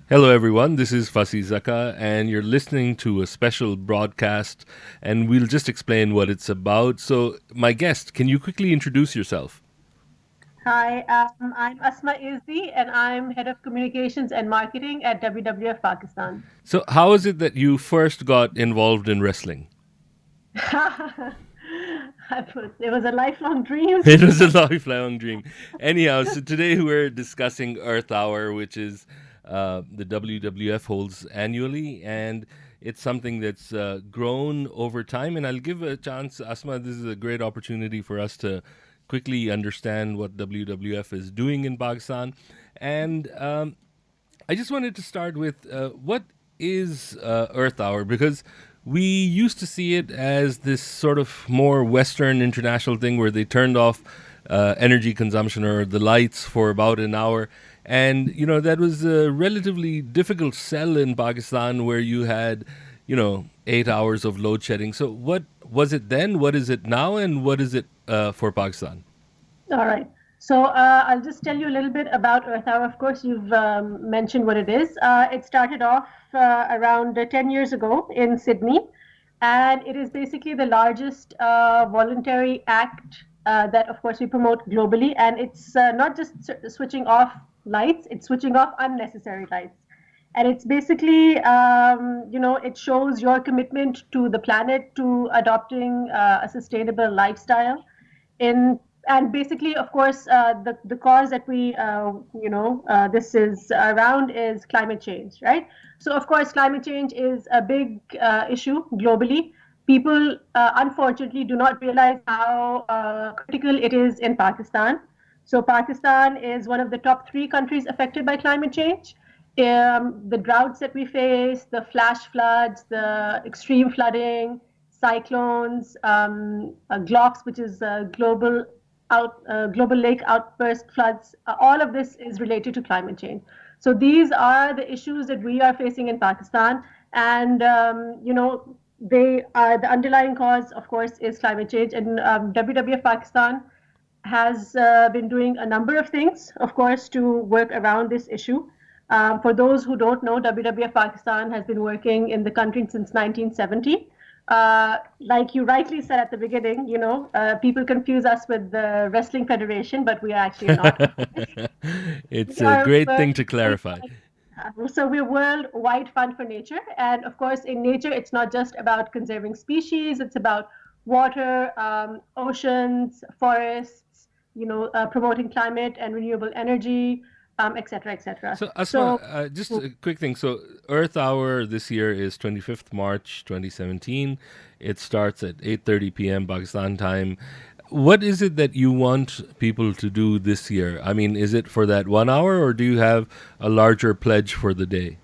Hello, everyone. This is Fasi Zaka, and you're listening to a special broadcast, and we'll just explain what it's about. So, my guest, can you quickly introduce yourself? Hi, I'm Asma Ezdi, and I'm Head of Communications and Marketing at WWF Pakistan. So, how is it that you first got involved in wrestling? It was a lifelong dream. It was a lifelong dream. Anyhow, so today we're discussing Earth Hour, which is the WWF holds annually, and it's something that's grown over time. And I'll give a chance, Asma. This is a great opportunity for us to quickly understand what WWF is doing in Pakistan, and I just wanted to start with what is Earth Hour, because we used to see it as this sort of more Western international thing where they turned off energy consumption or the lights for about an hour. And, that was a relatively difficult sell in Pakistan where you had, 8 hours of load shedding. So, what was it then? What is it now? And what is it for Pakistan? All right. So I'll just tell you a little bit about Earth Hour. Of course, you've mentioned what it is. It started off around 10 years ago in Sydney, and it is basically the largest voluntary act that, of course, we promote globally. And it's not just switching off lights, it's switching off unnecessary lights. And it's basically, it shows your commitment to the planet, to adopting a sustainable lifestyle in and basically, of course, the cause that we this is around is climate change, right? So of course climate change is a big issue globally. People unfortunately do not realize how critical it is in Pakistan. So Pakistan is one of the top three countries affected by climate change. The droughts that we face, the flash floods, the extreme flooding, cyclones, GLOX, which is global lake outburst floods. All of this is related to climate change. So these are the issues that we are facing in Pakistan, and they are the underlying cause, of course, is climate change. And WWF Pakistan has been doing a number of things, of course, to work around this issue. For those who don't know, WWF Pakistan has been working in the country since 1970. Like you rightly said at the beginning, people confuse us with the Wrestling Federation, but we are actually not. We It's a are great thing to clarify. worldwide. So we're Worldwide Fund for Nature, and of course, in nature, it's not just about conserving species; it's about water, oceans, forests. Promoting climate and renewable energy, et cetera, et cetera. So, Asma, So, just a quick thing. So, Earth Hour this year is 25th March 2017. It starts at 8:30 p.m. Pakistan time. What is it that you want people to do this year? I mean, is it for that 1 hour, or do you have a larger pledge for the day?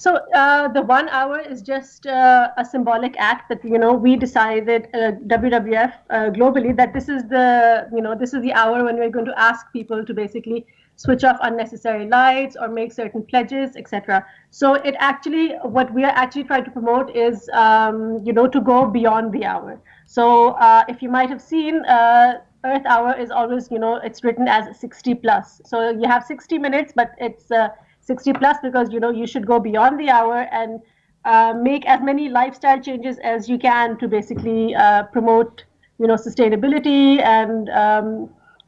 the 1 hour is just a symbolic act that we decided WWF globally that this is the hour when we're going to ask people to basically switch off unnecessary lights or make certain pledges, etc. So it actually what we are actually trying to promote is to go beyond the hour. So if you might have seen. Earth hour is always, it's written as 60 plus. So you have 60 minutes, but it's 60 plus because you should go beyond the hour and make as many lifestyle changes as you can to basically promote sustainability and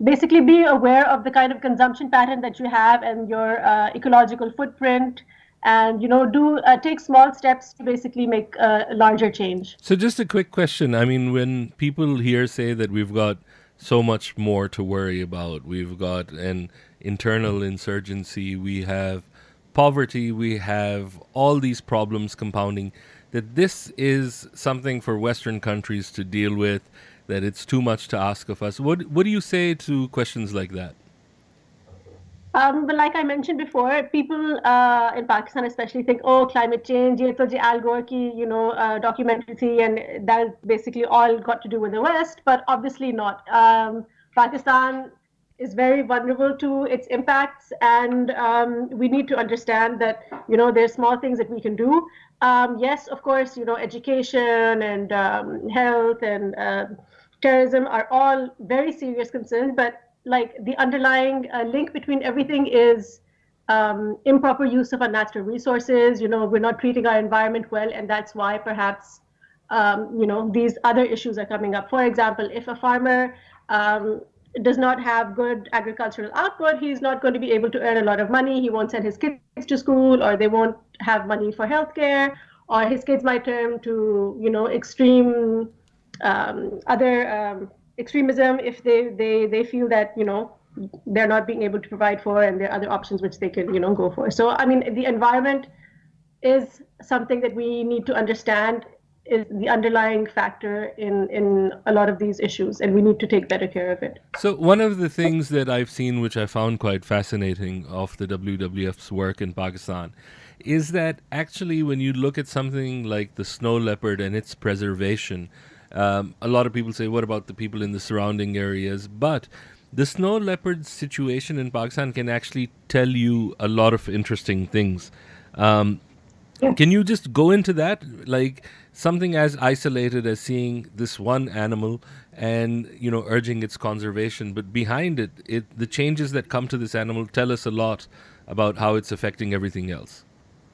basically be aware of the kind of consumption pattern that you have and your ecological footprint, and do take small steps to basically make a larger change. So, just a quick question. I mean, when people here say that we've got so much more to worry about, we've got an internal insurgency, we have poverty, we have all these problems compounding, that this is something for Western countries to deal with, that it's too much to ask of us. What do you say to questions like that? But like I mentioned before, people in Pakistan especially think, oh, climate change, ye to je Al Gore ki, documentary thi, and that is basically all got to do with the West, but obviously not. Pakistan is very vulnerable to its impacts, and we need to understand that, there's small things that we can do. Yes, of course, education and health and terrorism are all very serious concerns, but like the underlying link between everything is improper use of our natural resources. We're not treating our environment well, and that's why perhaps these other issues are coming up. For example, if a farmer does not have good agricultural output, he's not going to be able to earn a lot of money. He won't send his kids to school, or they won't have money for healthcare, or his kids might turn to other extremism if they feel that they're not being able to provide for, and there are other options which they can go for. So I mean, the environment is something that we need to understand is the underlying factor in a lot of these issues, and we need to take better care of it. So one of the things that I've seen, which I found quite fascinating of the WWF's work in Pakistan, is that actually when you look at something like the snow leopard and its preservation, a lot of people say, what about the people in the surrounding areas? But the snow leopard situation in Pakistan can actually tell you a lot of interesting things. Um, can you just go into that? Like something as isolated as seeing this one animal and, urging its conservation, but behind the changes that come to this animal tell us a lot about how it's affecting everything else.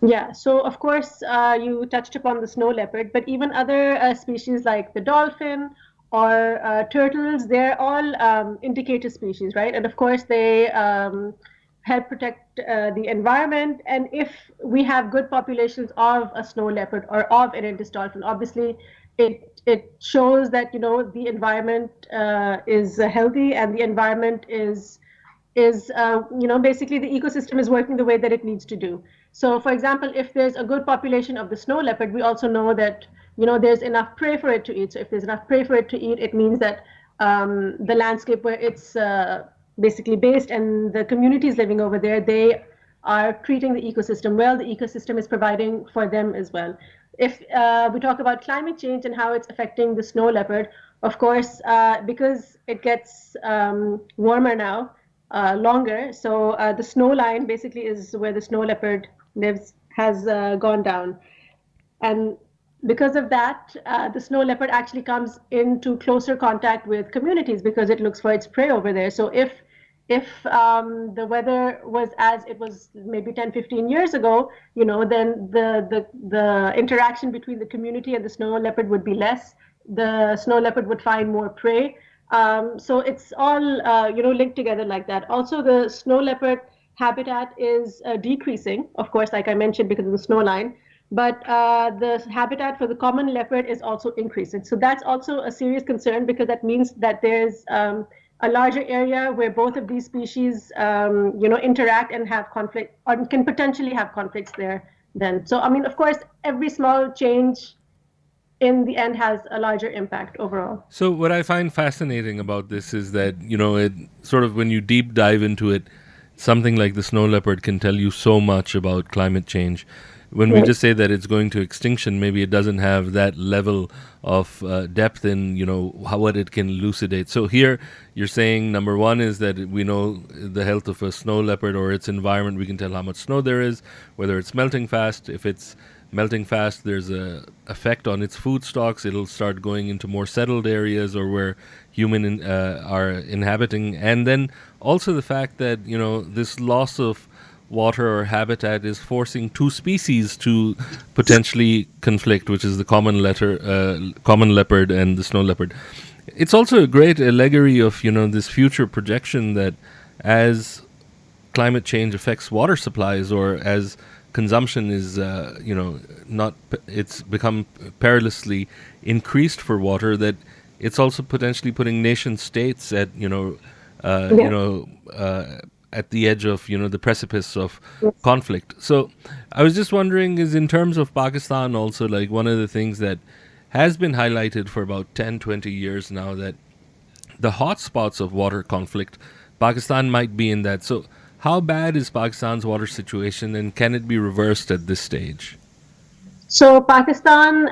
Yeah, so of course, you touched upon the snow leopard, but even other species like the dolphin or turtles, they're all indicator species, right? And of course, they help protect the environment. And if we have good populations of a snow leopard or of an Indus dolphin, obviously it shows that the environment is healthy, and the environment is basically the ecosystem is working the way that it needs to do. So for example, if there's a good population of the snow leopard, we also know that there's enough prey for it to eat. So if there's enough prey for it to eat, it means that the landscape where it's basically based and the communities living over there, they are treating the ecosystem well. The ecosystem is providing for them as well. If we talk about climate change and how it's affecting the snow leopard, of course, because it gets warmer now, longer. So the snow line basically is where the snow leopard lives, has gone down. And because of that, the snow leopard actually comes into closer contact with communities because it looks for its prey over there. So if the weather was as it was maybe 10, 15 years ago, then the interaction between the community and the snow leopard would be less. The snow leopard would find more prey. So it's all linked together like that. Also, the snow leopard habitat is decreasing, of course, like I mentioned, because of the snow line. But the habitat for the common leopard is also increasing. So that's also a serious concern because that means that there's a larger area where both of these species, interact and have conflict, or can potentially have conflicts there. Then, so I mean, of course, every small change in the end has a larger impact overall. So what I find fascinating about this is that, it sort of when you deep dive into it, something like the snow leopard can tell you so much about climate change. When we Right. just say that it's going to extinction, maybe it doesn't have that level of depth in, what it can elucidate. So here you're saying number one is that we know the health of a snow leopard or its environment. We can tell how much snow there is, whether it's melting fast. If it's melting fast, there's a effect on its food stocks. It'll start going into more settled areas or where human are inhabiting. And then also the fact that, this loss of water or habitat is forcing two species to potentially conflict, which is the common leopard and the snow leopard. It's also a great allegory of this future projection that as climate change affects water supplies or as consumption is not it's become perilously increased for water, that it's also potentially putting nation states at at the edge of the precipice of conflict. So I was just wondering, is in terms of Pakistan also, like one of the things that has been highlighted for about 10, 20 years now, that the hotspots of water conflict, Pakistan might be in that. So how bad is Pakistan's water situation, and can it be reversed at this stage? So Pakistan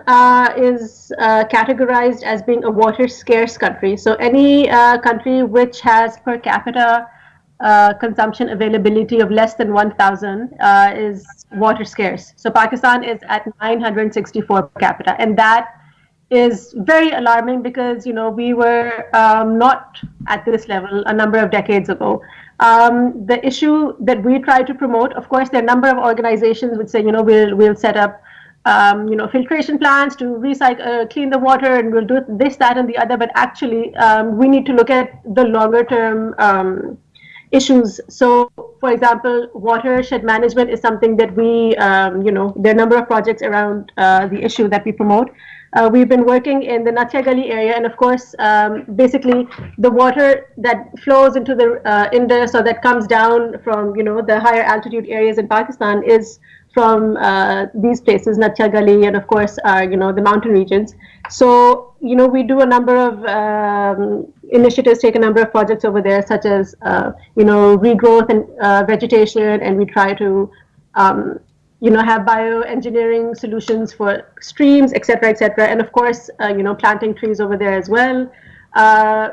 is categorized as being a water scarce country. So any country which has per capita consumption availability of less than 1,000 is water scarce. So Pakistan is at 964 per capita, and that is very alarming because we were not at this level a number of decades ago. The issue that we try to promote, of course, there are a number of organizations which say, we'll set up, filtration plants to recycle, clean the water, and we'll do this, that, and the other. But actually, we need to look at the longer term issues. So, for example, watershed management is something that there are a number of projects around the issue that we promote. We've been working in the Natya Gali area, and of course, basically, the water that flows into the Indus or that comes down from the higher altitude areas in Pakistan is from these places, Natya Gali, and of course, the mountain regions. So, we do a number of initiatives, take a number of projects over there, such as regrowth and vegetation, and we try to have bioengineering solutions for streams, etc., and of course, planting trees over there as well.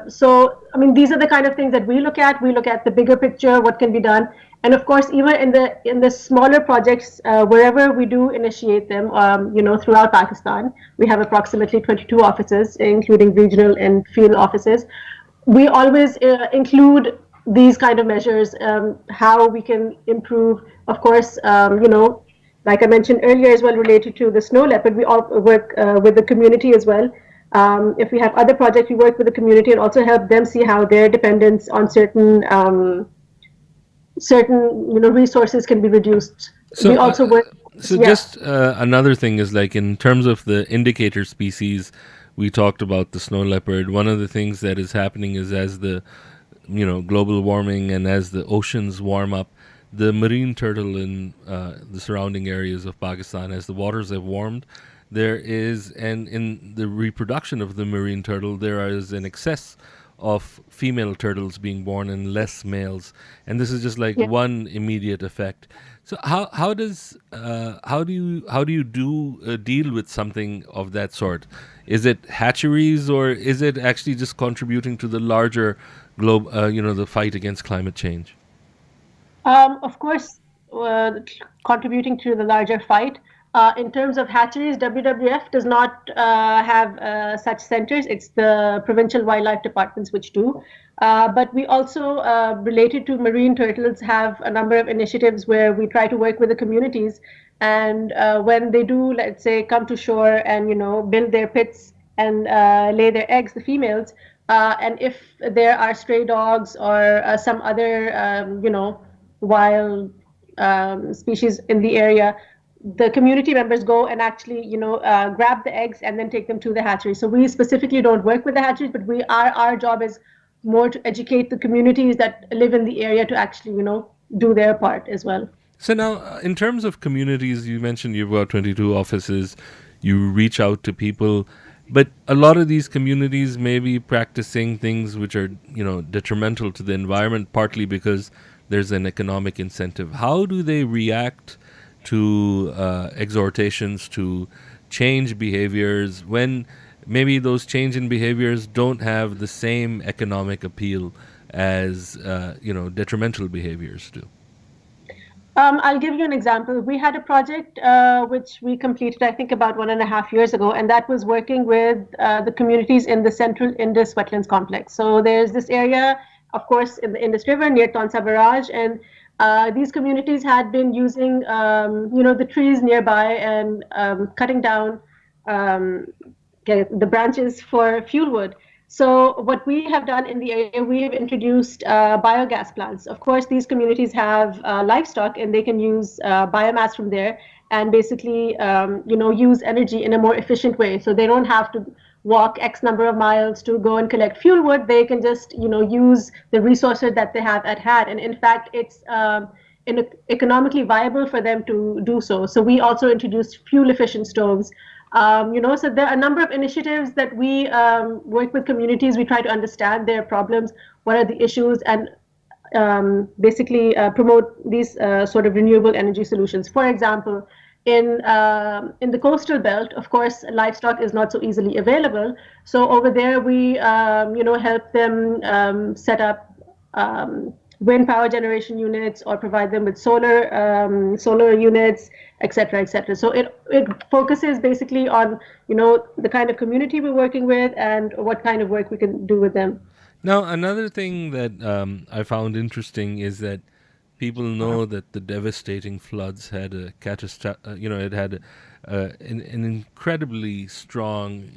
So, I mean, these are the kind of things that we look at. We look at the bigger picture, what can be done, and of course, even in the smaller projects, wherever we do initiate them, throughout Pakistan, we have approximately 22 offices, including regional and field offices. We always include these kind of measures, how we can improve. Of course, like I mentioned earlier as well, related to the snow leopard, we all work with the community as well. If we have other projects, we work with the community and also help them see how their dependence on certain resources can be reduced. So, We also work. so Yeah. just another thing is like in terms of the indicator species, we talked about the snow leopard. One of the things that is happening is as the global warming and as the oceans warm up, the marine turtle in the surrounding areas of Pakistan, as the waters have warmed, there is, and in the reproduction of the marine turtle, there is an excess of female turtles being born and less males, and this is just like Yeah. one immediate effect. So how do you deal with something of that sort? Is it hatcheries, or is it actually just contributing to the larger globe? The fight against climate change. Of course, contributing to the larger fight. In terms of hatcheries, WWF does not have such centers. It's the provincial wildlife departments which do. But we also, related to marine turtles, have a number of initiatives where we try to work with the communities. And when they do, let's say, come to shore and build their pits and lay their eggs, the females, and if there are stray dogs or some other, wild species in the area, the community members go and actually, grab the eggs and then take them to the hatchery. So we specifically don't work with the hatcheries, but our job is more to educate the communities that live in the area to actually, do their part as well. So now, in terms of communities, you mentioned you've got 22 offices. You reach out to people, but a lot of these communities may be practicing things which are, detrimental to the environment, partly because there's an economic incentive. How do they react to exhortations to change behaviors when maybe those change in behaviors don't have the same economic appeal as detrimental behaviors do? I'll give you an example. We had a project which we completed, I think, about 1.5 years ago, and that was working with the communities in the central Indus wetlands complex. So there's this area, of course, in the Indus River near Tonsa Barrage, and these communities had been using, the trees nearby and cutting down the branches for fuel wood. So what we have done in the area, we have introduced biogas plants. Of course, these communities have livestock, and they can use biomass from there and basically, use energy in a more efficient way. So they don't have to walk X number of miles to go and collect fuel wood. They can just, use the resources that they have at hand. And in fact, it's economically viable for them to do so. So we also introduced fuel efficient stoves. So there are a number of initiatives that we work with communities. We try to understand their problems, what are the issues, and basically promote these sort of renewable energy solutions. For example, in the coastal belt, of course, livestock is not so easily available. So over there, we help them set up wind power generation units or provide them with solar units, etc., etc. So it focuses basically on the kind of community we're working with and what kind of work we can do with them. Now, another thing that I found interesting is that people know that the devastating floods had a it had an incredibly strong,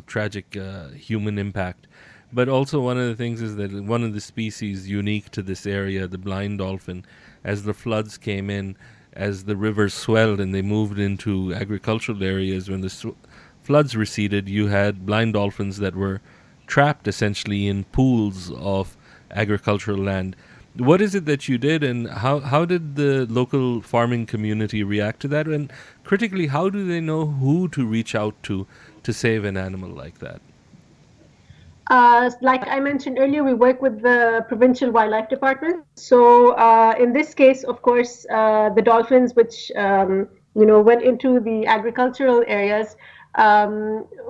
tragic human impact. But also, one of the things is that one of the species unique to this area, the blind dolphin, as the floods came in, as the rivers swelled and they moved into agricultural areas, when the floods receded, you had blind dolphins that were trapped essentially in pools of agricultural land. What is it that you did, and how did the local farming community react to that? And critically, how do they know who to reach out to save an animal like that? Like I mentioned earlier, we work with the provincial wildlife department. So in this case, of course, the dolphins, which went into the agricultural areas,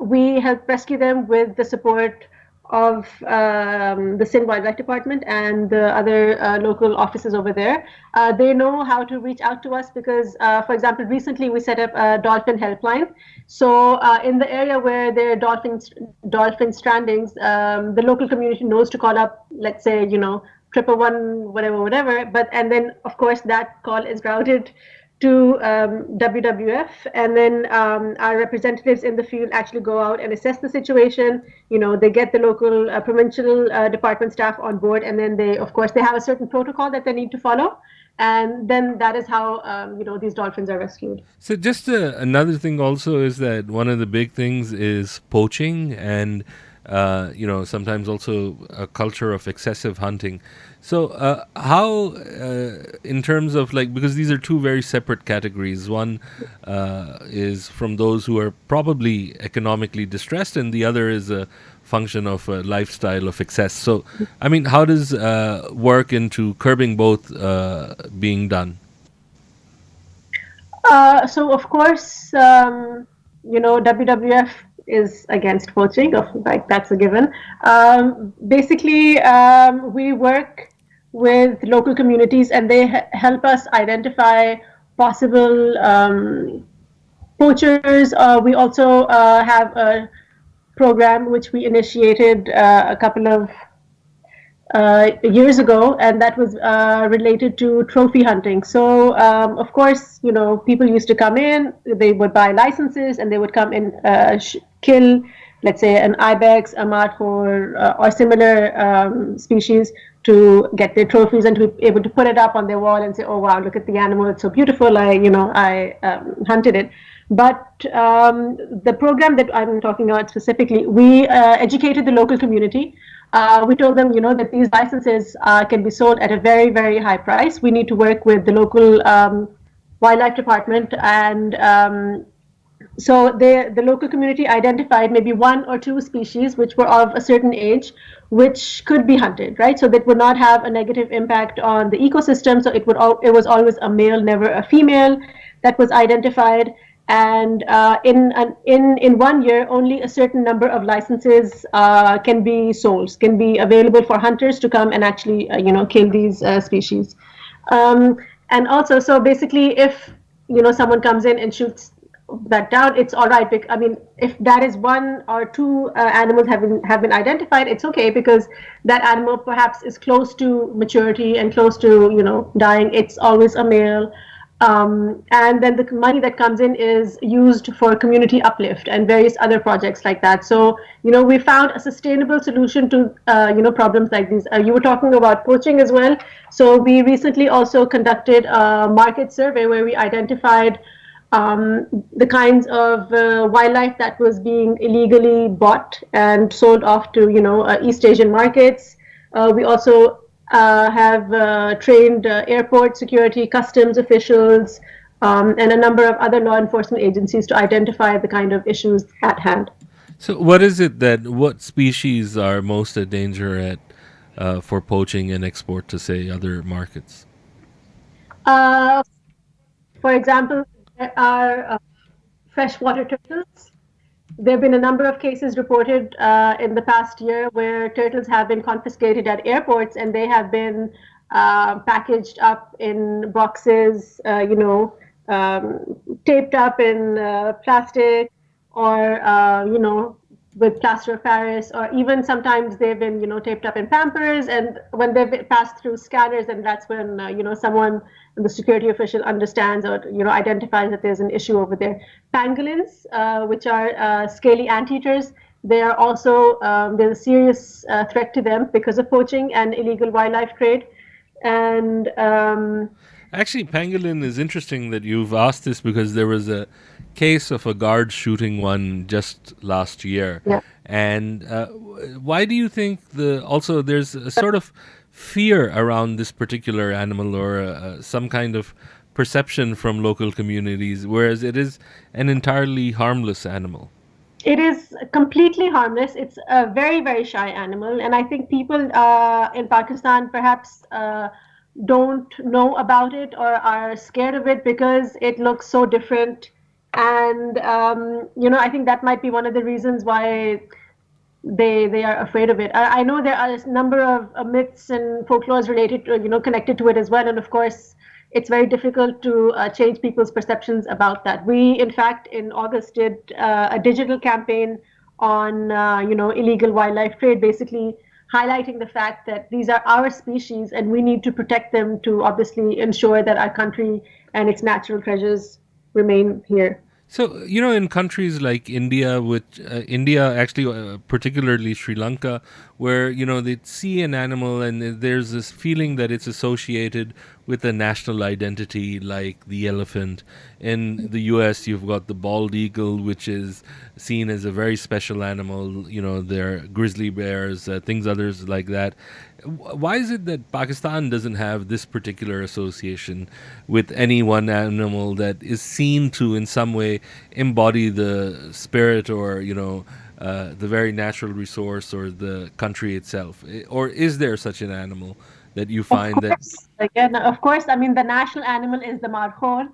we help rescue them with the support of the Sindh Wildlife Department and the other local offices over there. They know how to reach out to us because, for example, recently we set up a dolphin helpline. So in the area where there are dolphin strandings, the local community knows to call up, let's say, 111, whatever. But and then of course that call is routed to WWF, and then our representatives in the field actually go out and assess the situation. They get the local provincial department staff on board, and then of course, they have a certain protocol that they need to follow, and then that is how these dolphins are rescued. So, just another thing also is that one of the big things is poaching, and sometimes also a culture of excessive hunting. So, how, in terms of like, because these are two very separate categories. One is from those who are probably economically distressed, and the other is a function of a lifestyle of excess. So, I mean, how does work into curbing both being done? So of course, WWF is against poaching. Like that's a given. Basically, we work with local communities, and they help us identify possible poachers. We also have a program which we initiated a couple of years ago, and that was related to trophy hunting. So, of course, people used to come in, they would buy licenses, and they would come in, kill, let's say, an ibex, a markhor, or similar species to get their trophies and to be able to put it up on their wall and say, "Oh wow, look at the animal! It's so beautiful! I hunted it." But the program that I'm talking about specifically, we educated the local community. We told them, that these licenses can be sold at a very, very high price. We need to work with the local wildlife department, and so the local community identified maybe one or two species which were of a certain age, which could be hunted, right? So that would not have a negative impact on the ecosystem. So it was always a male, never a female, that was identified. And in 1 year, only a certain number of licenses can be sold, can be available for hunters to come and actually kill these species. And also, so basically, if someone comes in and shoots that down, it's all right. I mean, if that is one or two animals have been identified, it's okay, because that animal perhaps is close to maturity and close to dying. It's always a male. And then the money that comes in is used for community uplift and various other projects like that. So, we found a sustainable solution to, problems like these. You were talking about poaching as well. So we recently also conducted a market survey where we identified the kinds of wildlife that was being illegally bought and sold off to, East Asian markets. We also have trained airport security, customs officials, and a number of other law enforcement agencies to identify the kind of issues at hand. So, what species are most a danger at for poaching and export to, say, other markets? Uh, for example, there are freshwater turtles. There have been a number of cases reported in the past year where turtles have been confiscated at airports, and they have been packaged up in boxes, taped up in plastic, or with plaster of Paris, or even sometimes they've been, taped up in Pampers. And when they've passed through scanners, and that's when, someone, the security official understands or, identifies that there's an issue over there. Pangolins, which are scaly anteaters, they are also, there's a serious threat to them because of poaching and illegal wildlife trade. And Actually, pangolin is interesting that you've asked this because there was a case of a guard shooting one just last year. yeah. And why do you think also there's a sort of fear around this particular animal or some kind of perception from local communities, whereas it is an entirely harmless animal? It is completely harmless. It's a very, very shy animal. And I think people in Pakistan perhaps don't know about it or are scared of it because it looks so different. And, I think that might be one of the reasons why they are afraid of it. I know there are a number of myths and folklores related to, connected to it as well. And of course, it's very difficult to change people's perceptions about that. We, in fact, in August did a digital campaign on, illegal wildlife trade, basically highlighting the fact that these are our species and we need to protect them to obviously ensure that our country and its natural treasures remain here. So, in countries like India, which India actually, particularly Sri Lanka, where, they see an animal and there's this feeling that it's associated with a national identity like the elephant. In the US, you've got the bald eagle, which is seen as a very special animal. There are grizzly bears, things others like that. Why is it that Pakistan doesn't have this particular association with any one animal that is seen to, in some way, embody the spirit or, the very natural resource or the country itself? Or is there such an animal that you Of find that? course, again, of course. I mean, the national animal is the markhor.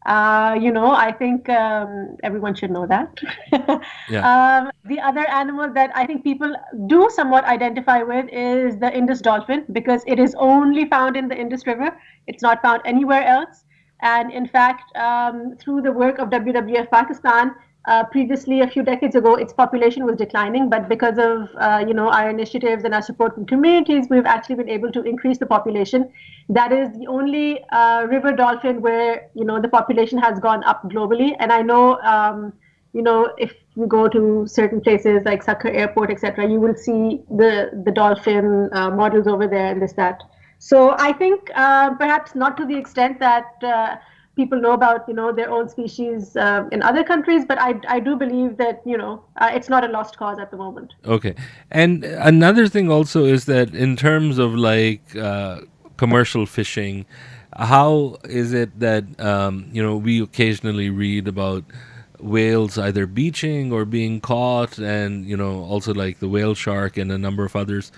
I think everyone should know that. Yeah. The other animal that I think people do somewhat identify with is the Indus dolphin because it is only found in the Indus River. It's not found anywhere else. And in fact, through the work of WWF Pakistan, previously, a few decades ago, its population was declining, but because of our initiatives and our support from communities, we've actually been able to increase the population. That is the only river dolphin where the population has gone up globally. And I know if you go to certain places like Zaka Airport, etc., you will see the dolphin models over there and this that. So I think perhaps not to the extent that people know about their own species in other countries, but I do believe that it's not a lost cause at the moment. Okay. And another thing also is that in terms of like commercial fishing, how is it that we occasionally read about whales either beaching or being caught, and also like the whale shark and a number of others?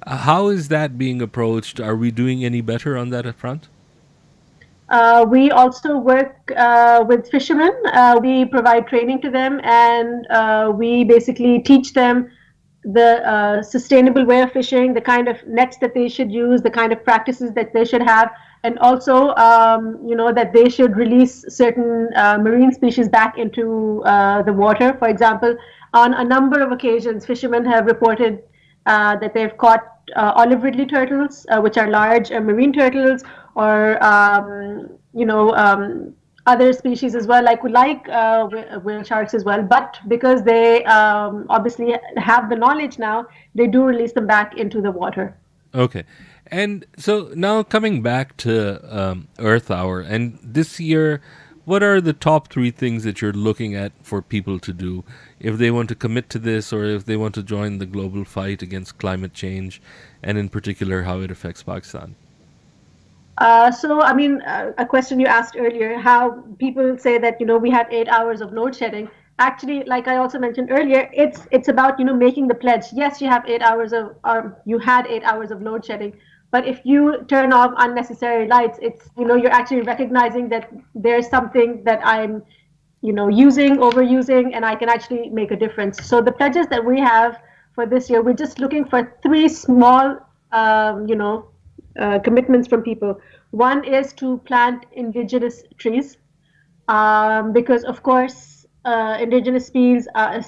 How is that being approached? Are we doing any better on that front? We also work with fishermen. We provide training to them, and we basically teach them the sustainable way of fishing, the kind of nets that they should use, the kind of practices that they should have, and also, that they should release certain marine species back into the water. For example, on a number of occasions, fishermen have reported that they've caught olive ridley turtles, which are large marine turtles, or other species as well, like whale sharks as well. But because they obviously have the knowledge now, they do release them back into the water. Okay. And so now coming back to Earth Hour, and this year, what are the top three things that you're looking at for people to do if they want to commit to this or if they want to join the global fight against climate change, and in particular how it affects Pakistan? I mean, a question you asked earlier, how people say that we have 8 hours of load shedding. Actually, like I also mentioned earlier, it's about making the pledge. Yes, you have 8 hours of, you had 8 hours of load shedding, but if you turn off unnecessary lights, it's you're actually recognizing that there's something that I'm using, overusing, and I can actually make a difference. So the pledges that we have for this year, we're just looking for three small, commitments from people. One is to plant indigenous trees, because of course indigenous trees are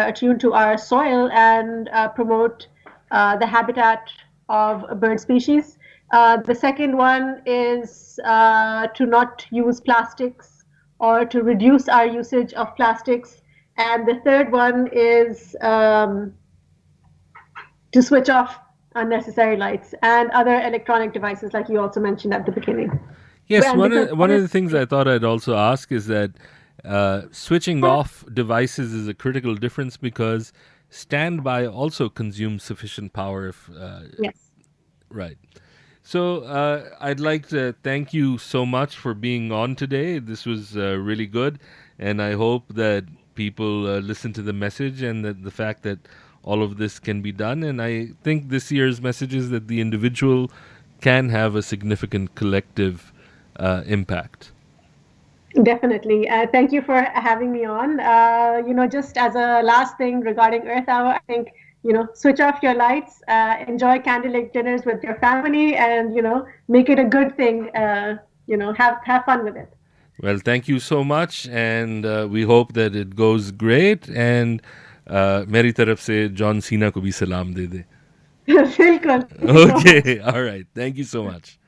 attuned to our soil and promote the habitat of bird species. The second one is to not use plastics or to reduce our usage of plastics. And the third one is to switch off unnecessary lights and other electronic devices, like you also mentioned at the beginning. Yes, And because one of the forests, things I thought I'd also ask is that switching off devices is a critical difference because standby also consumes sufficient power. If yes, right, so I'd like to thank you so much for being on today. This was really good, and I hope that people listen to the message and that the fact that all of this can be done. And I think this year's message is that the individual can have a significant collective impact. definitely. Thank you for having me on. Just as a last thing regarding Earth Hour, I think, switch off your lights, enjoy candlelit dinners with your family, and, make it a good thing. Have fun with it. Well, thank you so much, and we hope that it goes great. And मेरी तरफ से John Cena को भी सलाम दे दे. Bilkul. Thank you so much. Okay, all right. Thank you so much.